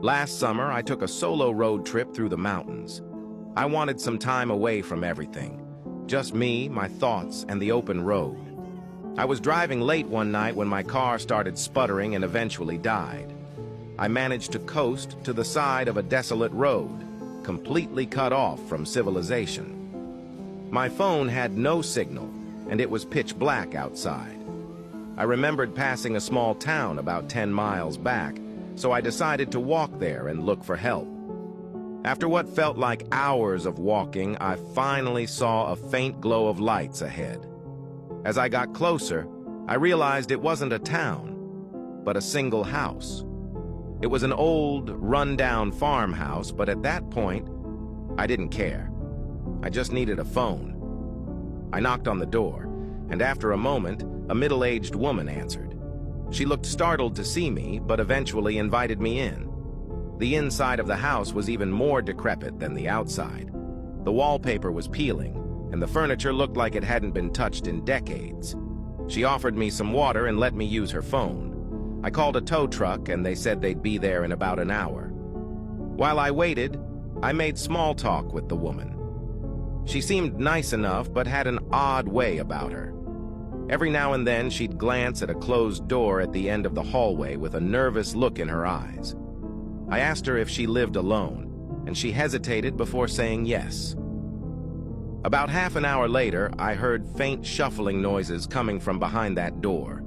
Last summer, I took a solo road trip through the mountains. I wanted some time away from everything. Just me, my thoughts, and the open road. I was driving late one night when my car started sputtering and eventually died. I managed to coast to the side of a desolate road, completely cut off from civilization. My phone had no signal, and it was pitch black outside. I remembered passing a small town about 10 miles back, so I decided to walk there and look for help. After what felt like hours of walking, I finally saw a faint glow of lights ahead. As I got closer, I realized it wasn't a town, but a single house. It was an old, run-down farmhouse, but at that point, I didn't care. I just needed a phone. I knocked on the door, and after a moment, a middle-aged woman answered. She looked startled to see me, but eventually invited me in. The inside of the house was even more decrepit than the outside. The wallpaper was peeling, and the furniture looked like it hadn't been touched in decades. She offered me some water and let me use her phone. I called a tow truck, and they said they'd be there in about an hour. While I waited, I made small talk with the woman. She seemed nice enough, but had an odd way about her. Every now and then, she'd glance at a closed door at the end of the hallway with a nervous look in her eyes. I asked her if she lived alone, and she hesitated before saying yes. About half an hour later, I heard faint shuffling noises coming from behind that door.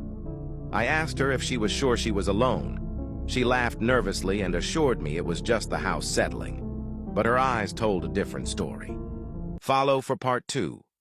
I asked her if she was sure she was alone. She laughed nervously and assured me it was just the house settling, but her eyes told a different story. Follow for part 2.